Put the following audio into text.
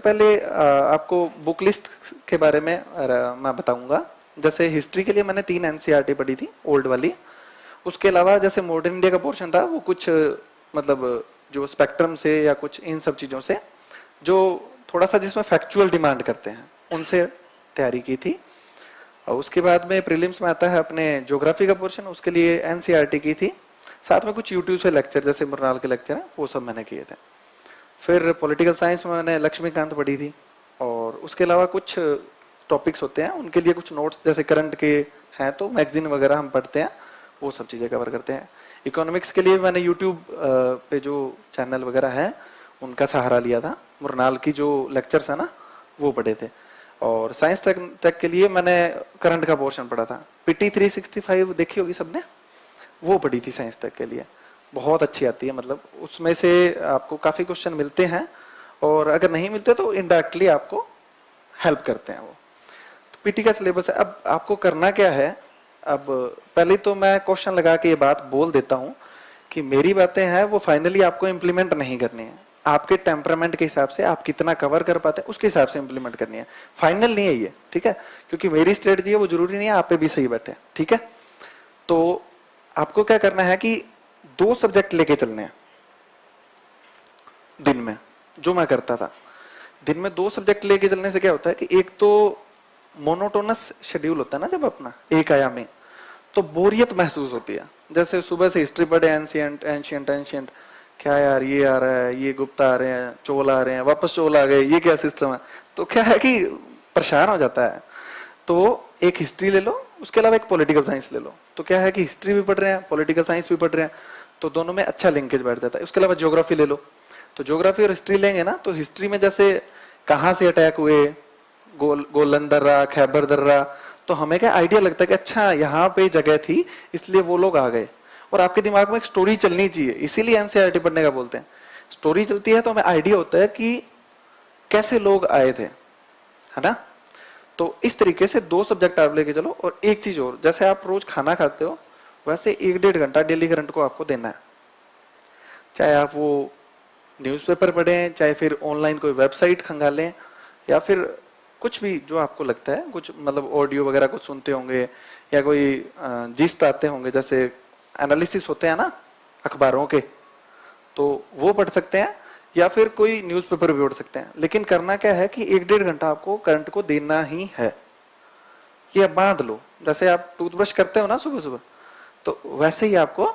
पहले आपको book list के बारे में मैं बताऊंगा। जैसे हिस्ट्री के लिए मैंने 3 एनसीईआरटी पढ़ी थी, ओल्ड वाली। उसके अलावा जैसे मॉडर्न इंडिया का पोर्शन था वो कुछ मतलब जो स्पेक्ट्रम से या कुछ इन सब चीजों से जो थोड़ा सा जिसमें फैक्चुअल डिमांड करते हैं उनसे तैयारी की थी। और उसके बाद में प्रीलिम्स में आता है अपने ज्योग्राफी का पोर्शन, उसके लिए एनसीईआरटी की थी। साथ में कुछ यूट्यूब से लेक्चर जैसे मुरनाल के लेक्चर हैं वो सब मैंने किए थे। फिर पॉलिटिकल साइंस में मैंने लक्ष्मीकांत पढ़ी थी। और उसके अलावा कुछ टॉपिक्स होते हैं उनके लिए कुछ नोट्स जैसे करंट के हैं तो मैगजीन वगैरह हम पढ़ते हैं, वो सब चीजें कवर करते हैं। इकोनॉमिक्स के लिए मैंने यूट्यूब पे जो चैनल वगैरह है उनका सहारा लिया था। मुरनाल की जो लेक्चर्स है ना वो पढ़े थे। और साइंस टेक के लिए मैंने करंट का पोर्शन पढ़ा था। पीटी 365 देखी होगी सबने, वो पढ़ी थी साइंस टेक के लिए। बहुत अच्छी आती है, मतलब उसमें से आपको काफी क्वेश्चन मिलते हैं और अगर नहीं मिलते तो इनडायरेक्टली आपको हेल्प करते हैं वो। तो पीटी का सिलेबस है। अब आपको करना क्या है, अब पहले तो मैं क्वेश्चन लगा के ये बात बोल देता हूं कि मेरी बातें हैं वो फाइनली आपको इम्प्लीमेंट नहीं करनी है। आपके टेम्परामेंट के हिसाब से आप कितना कवर कर पाते हैं उसके हिसाब से इम्प्लीमेंट करनी है, फाइनल नहीं है ये, ठीक है। क्योंकि मेरी स्ट्रेटजी है वो जरूरी नहीं है आप पे भी सही बैठे, ठीक है। तो आपको क्या करना है कि 2 सब्जेक्ट लेके चलने हैं दिन में, जो मैं करता था। दिन में 2 सब्जेक्ट लेके चलने से क्या होता है कि एक तो मोनोटोनस शेड्यूल होता है ना जब अपना एक आयामी, तो बोरियत महसूस होती है। जैसे सुबह से हिस्ट्री पढ़े, एंशियंट एंशियंट एंशियंट, क्या यार ये आ रहा है, ये गुप्ता आ रहे हैं, चोल आ रहे हैं, वापस चोल आ गए, ये क्या सिस्टम है। तो क्या है कि परेशान हो जाता है। तो एक हिस्ट्री ले लो, उसके अलावा एक पॉलिटिकल साइंस ले लो। तो क्या है कि हिस्ट्री भी पढ़ रहे हैं, पॉलिटिकल साइंस भी पढ़ रहे हैं, तो दोनों में अच्छा लिंकेज बैठ जाता है। उसके अलावा ज्योग्राफी ले लो, तो ज्योग्राफी और हिस्ट्री लेंगे ना, तो हिस्ट्री में जैसे कहाँ से अटैक हुए, गोलन दर्रा, खैबर दर्रा, तो हमें क्या आइडिया लगता है कि अच्छा यहाँ पे जगह थी इसलिए वो लोग आ गए। और आपके दिमाग में एक स्टोरी चलनी चाहिए, इसीलिए एनसीईआरटी पढ़ने का बोलते हैं। स्टोरी चलती है तो हमें आइडिया होता है कि कैसे लोग आए थे, है ना। तो इस तरीके से 2 सब्जेक्ट आप लेके चलो। और एक चीज और, जैसे आप रोज खाना खाते हो वैसे 1-1.5 घंटा डेली करंट को आपको देना है। चाहे आप वो न्यूज़पेपर पढ़ें, चाहे फिर ऑनलाइन कोई वेबसाइट खंगालें, या फिर कुछ भी जो आपको लगता है, कुछ मतलब ऑडियो वगैरह कुछ सुनते होंगे या कोई जिस्ट आते होंगे, जैसे एनालिसिस होते हैं ना अखबारों के, तो वो पढ़ सकते हैं, या फिर कोई न्यूज़पेपर भी पढ़ सकते हैं। लेकिन करना क्या है कि 1-1.5 घंटा आपको करंट को देना ही है। ये बांध लो, जैसे आप टूथब्रश करते हो ना सुबह सुबह, तो वैसे ही आपको